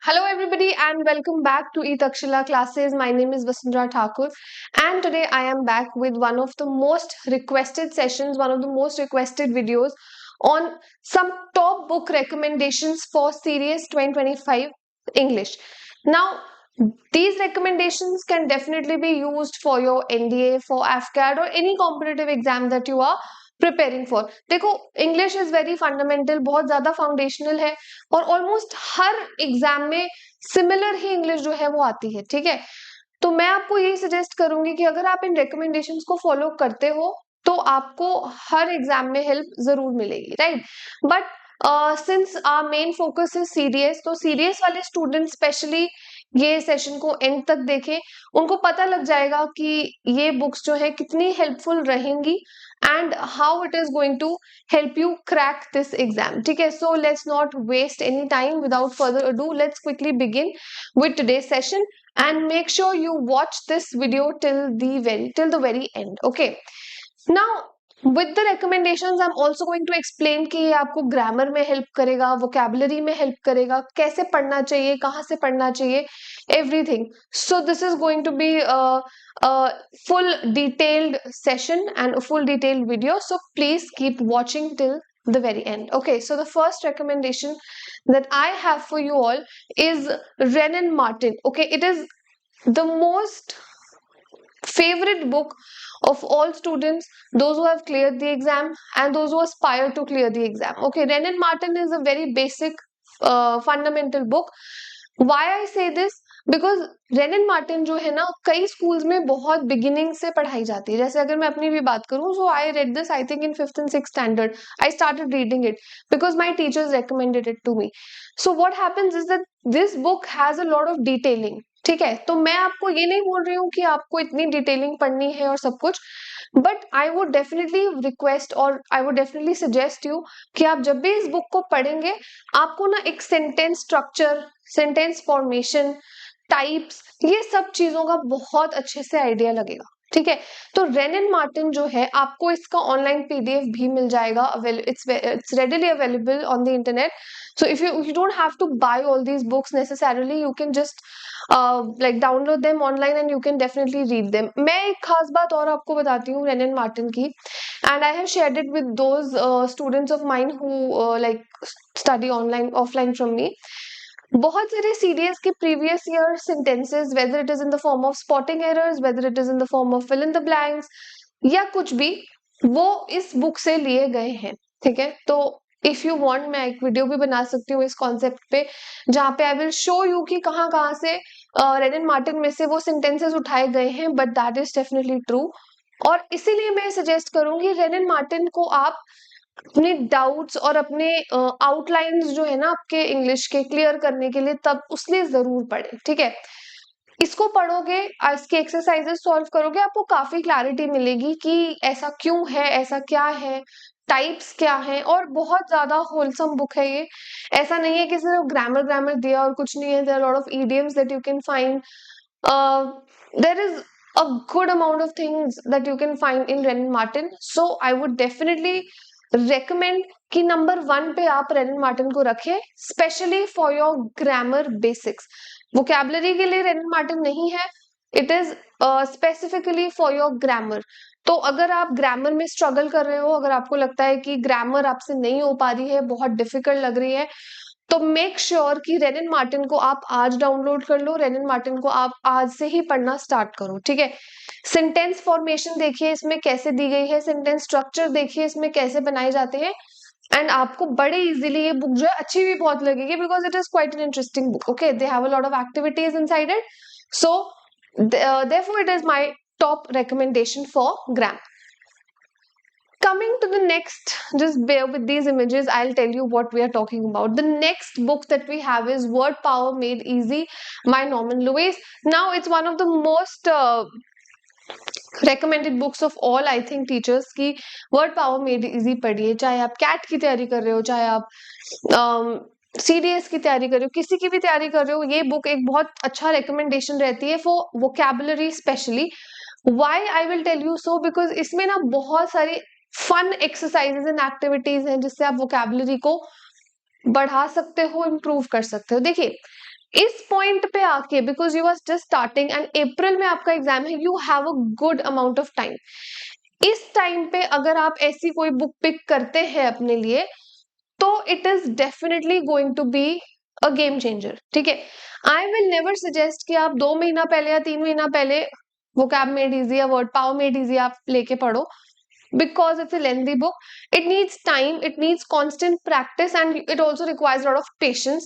Hello everybody and welcome back to eTakshila classes. My name is Vasundhara Thakur and today I am back with one of the most requested sessions, one of the most requested videos on some top book recommendations for Series 2025 English. Now, these recommendations can definitely be used for your NDA, for AFCAT or any competitive exam that you are preparing for. देखो, English is very fundamental, बहुत ज्यादा foundational है और almost हर exam में similar ही English जो है वो आती है. ठीक है, तो मैं आपको यही सजेस्ट करूंगी कि अगर आप इन रिकमेंडेशंस को फॉलो करते हो तो आपको हर एग्जाम में हेल्प जरूर मिलेगी, right? But since our main focus है सीडीएस, तो सीडीएस वाले स्टूडेंट स्पेशली ये सेशन को एंड तक देखें, उनको पता लग जाएगा कि ये बुक्स जो है कितनी हेल्पफुल रहेंगी and how it is going to help you crack this exam. ठीक है, so let's not waste any time. Without further ado, let's quickly begin with today's session and make sure you watch this video till the very end. Okay, now with the recommendations I'm also going to explain कि ये आपको grammar में help करेगा, vocabulary में help करेगा, कैसे पढ़ना चाहिए, कहाँ से पढ़ना चाहिए, everything. So this is going to be a full detailed session and a full detailed video, so please keep watching till the very end. Okay, so the first recommendation that I have for you all is Renan Martin. Okay, it is the most favorite book of all students, those who have cleared the exam and those who aspire to clear the exam. Okay, Renan Martin is a very basic fundamental book. Why I say this? Because Renan Martin जो है ना, कई schools में बहुत beginning से पढ़ाई जाती है. जैसे अगर मैं अपनी भी बात करूं, so I read this I think in 5th and 6th standard. I started reading it because my teachers recommended it to me. So what happens is that this book has a lot of detailing. ठीक है, तो मैं आपको ये नहीं बोल रही हूँ कि आपको इतनी डिटेलिंग पढ़नी है और सब कुछ, but I would definitely request और I would definitely suggest you कि आप जब भी इस बुक को पढ़ेंगे, आपको ना एक sentence structure, sentence formation, types, ये सब चीजों का बहुत अच्छे से आइडिया लगेगा. ठीक है, तो रेनन मार्टिन जो है, आपको इसका ऑनलाइन पीडीएफ भी मिल जाएगा. It's readily available on the internet. So if you don't have to buy all these books necessarily, you can just like download them online and you can definitely read them. मैं एक खास बात और आपको बताती हूँ रेनन मार्टिन की, and I have shared it with those students of mine who like study online offline from me. बहुत सारे सीडीएस के previous year sentences, whether it is in the form of spotting errors, whether it is in the form of fill in the blanks या कुछ भी, वो इस book से लिए गए हैं. ठीक है, तो इफ यू वांट, मैं एक वीडियो भी बना सकती हूँ इस कॉन्सेप्ट पे, जहाँ पे आई विल शो यू कि कहाँ कहाँ से रेनन मार्टिन में से वो सेंटेंसेस उठाए गए हैं, but that is definitely true. और इसीलिए मैं सजेस्ट करूंगी रेनन मार्टिन को आप अपने डाउट्स और अपने आउटलाइंस जो है ना आपके इंग्लिश के क्लियर करने के लिए, तब उसलिए जरूर पढ़े. ठीक है, इसको पढ़ोगे, इसके एक्सरसाइजेस सॉल्व करोगे, आपको काफी क्लैरिटी मिलेगी कि ऐसा क्यों है, ऐसा क्या है, टाइप्स क्या है. और बहुत ज्यादा होलसम बुक है ये. ऐसा नहीं है कि सिर्फ ग्रामर ग्रामर दिया और कुछ नहीं है. There are lot of idioms that you can find. There is a good amount of things that you can find in Renan Martin. So I would definitely recommend कि नंबर 1 पे आप रेनन Martin को रखें, specially for your grammar basics. Vocabulary के लिए रेनन Martin नहीं है, it is specifically for your grammar. तो अगर आप ग्रामर में स्ट्रगल कर रहे हो, अगर आपको लगता है कि ग्रामर आपसे नहीं हो पा रही है, बहुत डिफिकल्ट लग रही है, तो मेक श्योर कि रेनन मार्टिन को आप आज डाउनलोड कर लो, रेनन मार्टिन को आप आज से ही पढ़ना स्टार्ट करो. ठीक है, सेंटेंस फॉर्मेशन देखिए इसमें कैसे दी गई है, सेंटेंस स्ट्रक्चर देखिए इसमें कैसे बनाए जाते हैं, एंड आपको बड़े इजीली ये बुक जो है अच्छी भी बहुत लगेगी, because it is quite an interesting book. Okay, they have a lot of activities inside it. So therefore it is my top recommendation for gram. Coming to the next, just bear with these images, I'll tell you what we are talking about. The next book that we have is Word Power Made Easy by Norman Lewis. Now it's one of the most recommended books of all, I think, teachers की Word Power Made Easy पढ़िए. चाहे आप cat की तैयारी कर रहे हो, चाहे आप सीडीएस की तैयारी कर रहे हो, किसी की भी तैयारी कर रहे हो, ये बुक एक बहुत अच्छा रिकमेंडेशन रहती है for vocabulary specially. Why I will tell you so, because इसमें ना बहुत सारी फन एक्सरसाइजेज एंड एक्टिविटीज हैं जिससे आप वोकैबुलरी को बढ़ा सकते हो, इम्प्रूव कर सकते हो. देखिए, इस पॉइंट पे आके, because you are just starting and अप्रैल में आपका एग्जाम है, you have a good amount of time. इस टाइम पे अगर आप ऐसी कोई बुक पिक करते हैं अपने लिए, तो it is definitely going to be a game changer. ठीक है, आई विल नेवर सजेस्ट कि आप 2 महीना पहले या 3 महीना पहले वोकैब मेड इजी या वर्ड पावर मेड इजी आप लेके पढ़ो, because it's a lengthy book. It needs time, it needs constant practice, and it also requires a lot of patience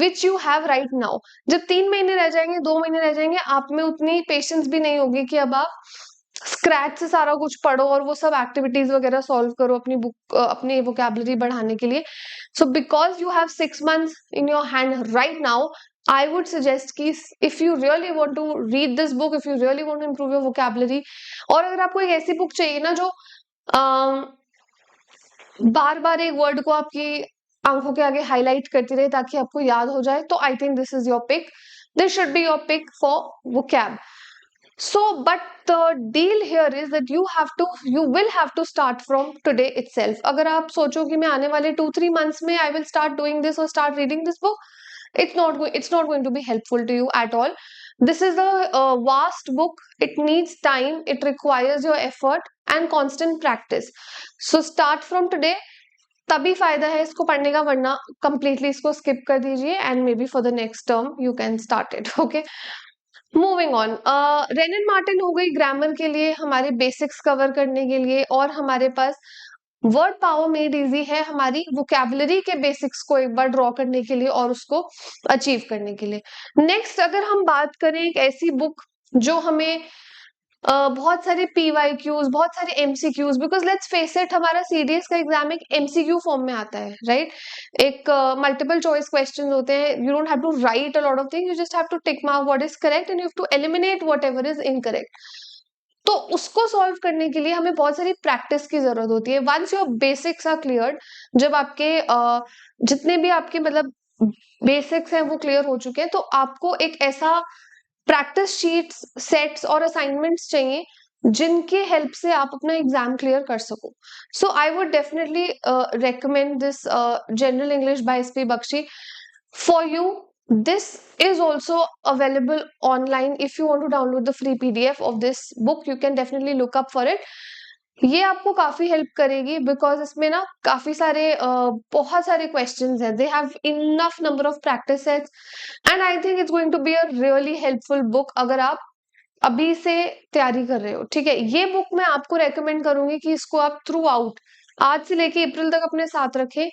which you have right now. जब 3 महीने रह जाएंगे, 2 महीने रह जाएंगे, आप में उतनी पेशेंस भी नहीं होगी कि अब आप स्क्रैच से सारा कुछ पढ़ो और वो सब एक्टिविटीज वगैरह सॉल्व करो अपनी बुक, अपनी वोकैबुलरी बढ़ाने के लिए। So because you have 6 months in your hand right now, I would suggest कि if you really want to read this book, if you really want to improve your vocabulary, और अगर आपको एक ऐसी बुक चाहिए ना जो बार बार एक वर्ड को आपकी आंखों के आगे हाईलाइट करती रहे ताकि आपको याद हो जाए, तो I think this is your pick, this should be your pick for vocab. So but the deal here is that you will have to start from today itself. अगर आप सोचो कि मैं आने वाले 2-3 months में I will start doing this or start reading this book, it's not going to be helpful to you at all. This is a vast book, it needs time, it requires your effort and constant practice. So start from today, तभी फायदा है इसको पढ़ने का, वरना completely इसको skip कर दीजिए and may be for the next term you can start it. Okay, moving on, rain Martin हो गई ग्रामर के लिए, हमारे बेसिक्स कवर करने के लिए, और हमारे पास वर्ड पावर मेड इजी है हमारी वोकैबुलरी के बेसिक्स को एक बार ड्रॉ करने के लिए और उसको अचीव करने के लिए। नेक्स्ट अगर हम बात करें एक ऐसी बुक जो हमें बहुत सारे PYQs, बहुत सारे MCQs, because let's face it, हमारा CDS का एग्जाम एक MCQ फॉर्म में आता है, राइट? एक मल्टीपल चॉइस क्वेश्चन होते हैं, you don't have to write a lot of things, you just have to tick mark what is correct and you have to eliminate whatever is incorrect. तो उसको solve करने के लिए हमें बहुत सारी प्रैक्टिस की जरूरत होती है। Once your basics are clear, जब आपके जितने भी आपके मतलब बेसिक्स हैं वो क्लियर हो चुके हैं, तो आपको एक ऐसा प्रैक्टिस शीट्स, सेट्स और असाइनमेंट्स चाहिए जिनके हेल्प से आप अपना एग्जाम क्लियर कर सको। So I would definitely recommend this general English by SP Bakshi for you. This is also available online. If you want to download the free PDF of this book, you can definitely look up for it. ये आपको काफी help करेगी because इसमें ना काफी सारे बहुत सारे क्वेश्चंस हैं, they have enough number of practice sets and I think it's going to be a really helpful book अगर आप अभी से तैयारी कर रहे हो। ठीक है, ये बुक मैं आपको रेकमेंड करूंगी कि इसको आप थ्रू आउट आज से लेके अप्रैल तक अपने साथ रखें।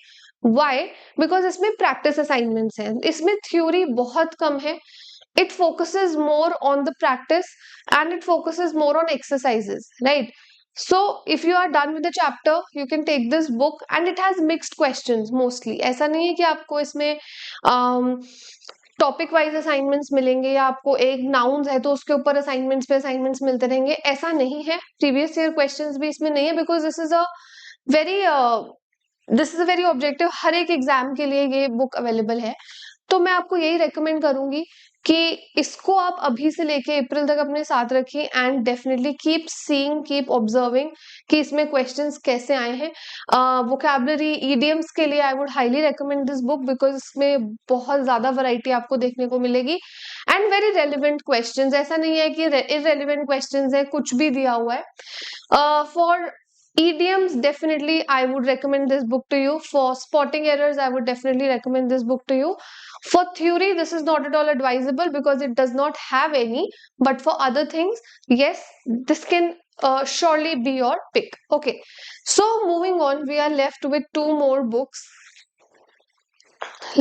वाई? बिकॉज इसमें प्रैक्टिस असाइनमेंट्स हैं, इसमें थ्योरी बहुत कम है, it focuses more on the practice and it focuses more on exercises, right? So if you are done with the chapter, you can take this book and it has mixed questions mostly. ऐसा नहीं है कि आपको इसमें topic wise assignments मिलेंगे या आपको एक नाउन्स है तो उसके ऊपर असाइनमेंट्स पे असाइनमेंट्स मिलते रहेंगे, ऐसा नहीं है। प्रीवियस ईयर क्वेश्चंस भी इसमें नहीं है because very this is a very objective, हर एक एग्जाम के लिए ये बुक अवेलेबल है। तो मैं आपको यही रेकमेंड करूंगी कि इसको आप अभी से लेके अप्रैल तक अपने साथ रखिए and definitely keep seeing, keep observing कि इसमें क्वेश्चंस कैसे आए हैं। वोकैबुलरी ईडियम्स के लिए I would highly recommend this book because इसमें बहुत ज्यादा वैरायटी आपको देखने को मिलेगी एंड वेरी रेलिवेंट क्वेश्चंस, ऐसा नहीं है कि इररेलेवेंट क्वेश्चंस है, कुछ भी दिया हुआ है। For idioms, definitely I would recommend this book to you. For spotting errors, I would definitely recommend this book to you. For theory, this is not at all advisable because it does not have any, but for other things, yes, this can surely be your pick. Okay, so moving on, we are left with 2 more books.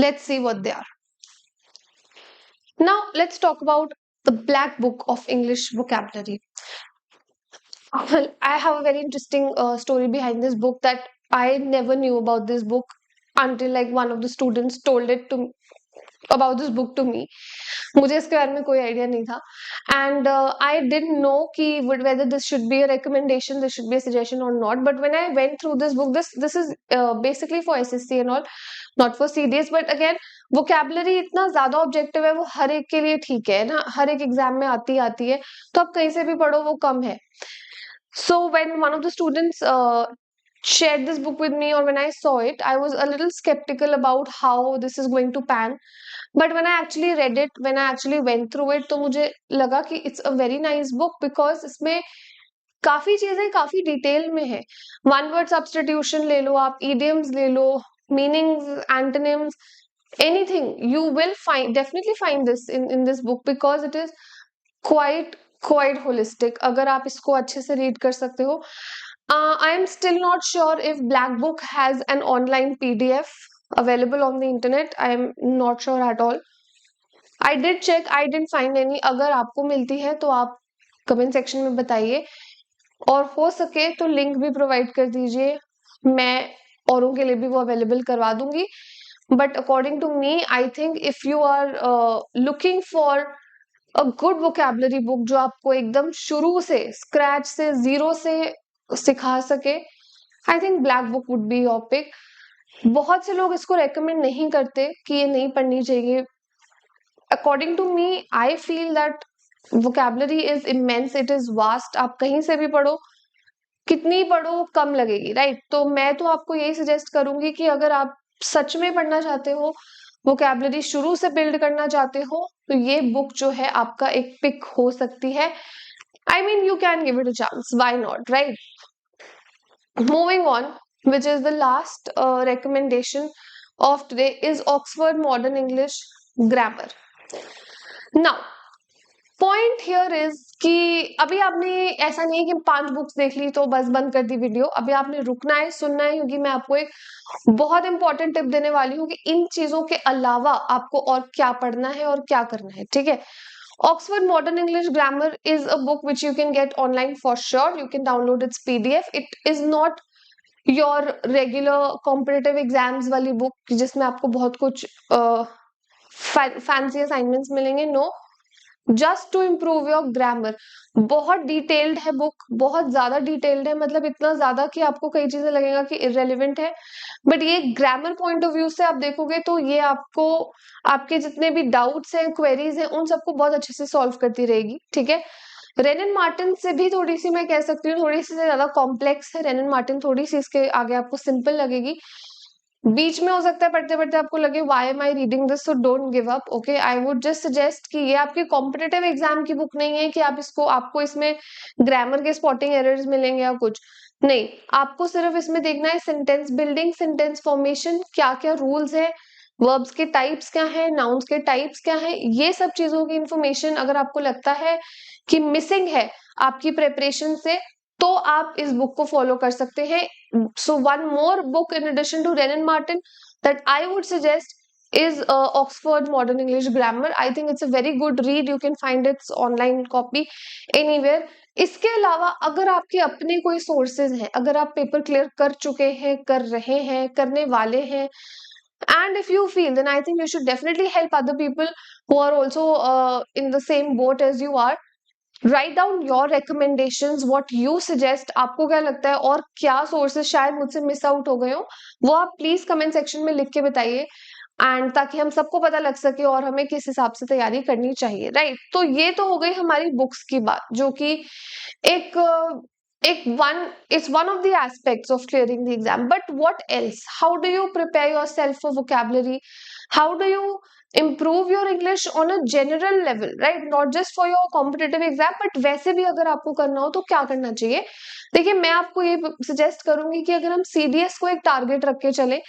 Let's see what they are. Now let's talk about the Black Book of English Vocabulary. Well, I have a very interesting story behind this book that I never knew about this book until like one of the students told it to about this book to me. मुझे इसके बारे में कोई idea नहीं था and I didn't know कि whether this should be a recommendation, this should be a suggestion or not. But when I went through this book, this is basically for SSC and all, not for CDS. But again, vocabulary इतना ज्यादा objective है, वो हर एक के लिए ठीक है ना, हर एक एग्जाम में आती है, तो आप कहीं से भी पढ़ो वो कम है। So when one of the students shared this book with me, or when I saw it, I was a little skeptical about how this is going to pan. But when I actually read it, when I actually went through it, तो मुझे लगा कि it's a very nice book because इसमें काफी चीजें काफी detail में है. वन वर्ड सब्स्टिट्यूशन ले लो आप, idioms ले लो, meanings, antonyms, anything. You will definitely find this in this book because it is quite holistic. अगर आप इसको अच्छे से read कर सकते हो. I am still not sure if Black Book has an online PDF available on the internet. I am not sure at all. I did check, I didn't find any. अगर आपको मिलती है तो आप कमेंट सेक्शन में बताइए, और हो सके तो लिंक भी प्रोवाइड कर दीजिए, मैं औरों के लिए भी वो अवेलेबल करवा दूंगी. But according to me, I think if you are looking for a good vocabulary book जो आपको एकदम शुरू से, स्क्रैच से, जीरो से सिखा सके, I think black book would be your pick. बहुत से लोग इसको रेकमेंड नहीं करते कि ये नहीं पढ़नी चाहिए. According to me, I feel that vocabulary is immense, it is vast. आप कहीं से भी पढ़ो, कितनी पढ़ो कम लगेगी, राइट? तो मैं तो आपको यही सजेस्ट करूंगी कि अगर आप सच में पढ़ना चाहते हो, वोकैबुलरी शुरू से बिल्ड करना चाहते हो, तो ये बुक जो है आपका एक पिक हो सकती है. I mean, you can give it a chance. Why not, right? Moving on, which is the last recommendation of today, is Oxford Modern English Grammar. Now, point here is कि अभी आपने, ऐसा नहीं है कि 5 बुक्स देख ली तो बस बंद कर दी वीडियो. अभी आपने रुकना है, सुनना है, क्योंकि मैं आपको एक बहुत इंपॉर्टेंट टिप देने वाली हूँ कि इन चीजों के अलावा आपको और क्या पढ़ना है और क्या करना है, ठीक है? Oxford Modern English Grammar is a book which you can get online for sure. You can download its PDF. It is not your regular competitive exams वाली book जिसमें आपको बहुत कुछ फैंसी असाइनमेंट्स मिलेंगे. No, just to improve your grammar. बहुत detailed है book, बहुत ज्यादा डिटेल्ड है, मतलब इतना ज्यादा कि आपको कई चीजें लगेगा कि इररेलेवेंट है, बट ये ग्रामर पॉइंट ऑफ व्यू से आप देखोगे तो ये आपको आपके जितने भी डाउट्स हैं, क्वेरीज हैं, उन सबको बहुत अच्छे से सॉल्व करती रहेगी, ठीक है? रेनन मार्टिन से भी थोड़ी सी, मैं कह सकती हूँ, थोड़ी सी ज्यादा कॉम्प्लेक्स है. रेनन मार्टिन थोड़ी सी इसके आगे आपको सिंपल लगेगी. बीच में हो सकता है पढ़ते पढ़ते आपको लगे why am I reading this, so don't give up. Okay, I would just suggest कि ये आपके कॉम्पिटिटिव एग्जाम की बुक नहीं है कि आपको इसमें ग्रामर के स्पॉटिंग एरर्स मिलेंगे या कुछ नहीं. आपको सिर्फ इसमें देखना है सेंटेंस बिल्डिंग, सेंटेंस फॉर्मेशन, क्या क्या रूल्स है, वर्ब्स के टाइप्स क्या है, नाउन्स के टाइप्स क्या है, ये सब चीजों की इंफॉर्मेशन अगर आपको लगता है कि मिसिंग है आपकी प्रेपरेशन से, तो आप इस बुक को फॉलो कर सकते हैं. So one more book in addition to Renan Martin that I would suggest is Oxford Modern English Grammar. I think it's a very good read. You can find its online copy anywhere. इसके अलावा अगर आपके अपने कोई sources हैं, अगर आप paper clear कर चुके हैं, कर रहे हैं, करने वाले हैं, and if you feel, then I think you should definitely help other people who are also in the same boat as you are. Write down your recommendations, what you suggest. आपको क्या लगता है और क्या सोर्सेज शायद मुझसे miss out हो गए हो, वो आप प्लीज कमेंट सेक्शन में लिख के बताइए, एंड ताकि हम सबको पता लग सके और हमें किस हिसाब से तैयारी करनी चाहिए, राइट? तो ये तो हो गई हमारी बुक्स की बात, जो कि एक it's one of the aspects of clearing the exam. But what else? How do you prepare yourself for vocabulary? How do you improve your English on a general level, right? Not just for your competitive exam, but वैसे भी अगर आपको करना हो तो क्या करना चाहिए? देखिए, मैं आपको ये सजेस्ट करूंगी कि अगर हम CDS को एक टारगेट रख के चले,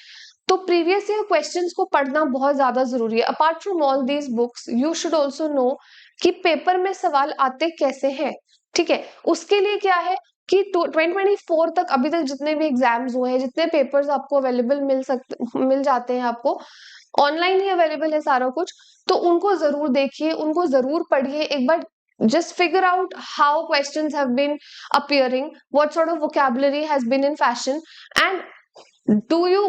तो प्रीवियस ईयर क्वेश्चंस को पढ़ना बहुत ज्यादा जरूरी है. Apart from all these books, you should also know कि पेपर में सवाल आते कैसे हैं, ठीक है? उसके लिए क्या है कि 2024 तक, अभी तक जितने भी एग्जाम्स हुए हैं, जितने पेपर्स आपको अवेलेबल मिल जाते हैं, आपको ऑनलाइन ही अवेलेबल है सारा कुछ, तो उनको जरूर देखिए, उनको जरूर पढ़िए एक बार. Just figure out how questions have been appearing, what sort of vocabulary has been in fashion, and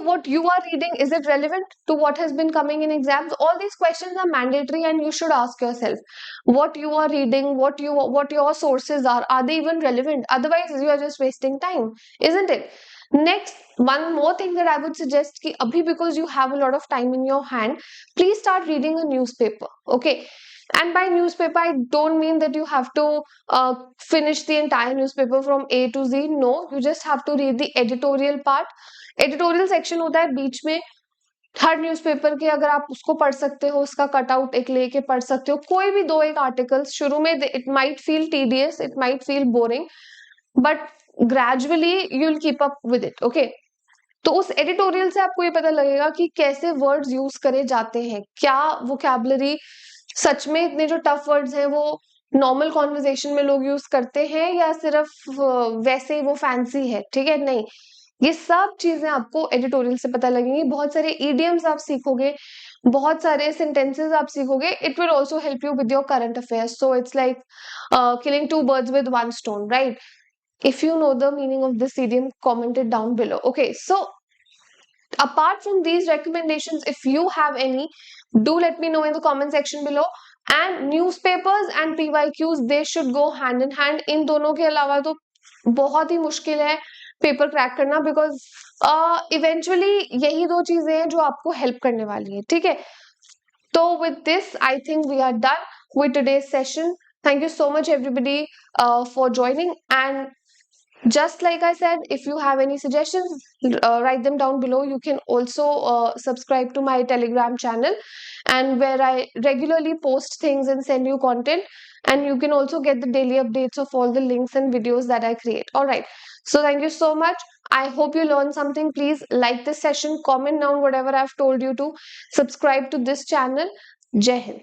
what you are reading, is it relevant to what has been coming in exams? All these questions are mandatory, and you should ask yourself what you are reading, what your sources are they even relevant? Otherwise you are just wasting time, isn't it? Next, one more thing that I would suggest ki abhi, because you have a lot of time in your hand, please start reading a newspaper. Okay, And by newspaper, I don't mean that you have to finish the entire newspaper from A to Z. No, you just have to read the editorial part. Editorial section होता है बीच में, हर newspaper के अगर आप उसको पढ़ सकते हो, उसका कटआउट एक लेके पढ़ सकते हो, कोई भी दो एक आर्टिकल्स शुरू में it might feel tedious, it might feel boring, but gradually you will keep up with it, okay. तो उस एडिटोरियल से आपको ये पता लगेगा कि कैसे वर्ड्स यूज करे जाते हैं, क्या वोकैबुलरी सच में इतने जो टफ वर्ड्स हैं वो नॉर्मल कॉन्वर्जेशन में लोग यूज करते हैं या सिर्फ वैसे ही वो फैंसी है, ठीक है। नहीं, ये सब चीजें आपको एडिटोरियल से पता लगेंगी। बहुत सारे ईडियम्स आप सीखोगे, बहुत सारे सेंटेंसेस आप सीखोगे। It will also help you with your current affairs, so it's like killing two birds with one stone, right? If you know the meaning of this idiom, comment it down below. Okay, so apart from these recommendations, if you have any, do let me know in the comment section below. And newspapers and PYQs, they should go hand in hand. इन दोनों के अलावा तो बहुत ही मुश्किल है paper crack करना, because eventually यही दो चीजें हैं जो आपको हेल्प करने वाली है, ठीक है। तो with this, I think we are done with today's session. Thank you so much everybody for joining, and just like I said, if you have any suggestions, write them down below. You can also subscribe to my Telegram channel, and where I regularly post things and send you content, and you can also get the daily updates of all the links and videos that I create. All right, so thank you so much. I hope you learned something. Please like this session, comment down whatever I've told you to, subscribe to this channel. Jai Hind.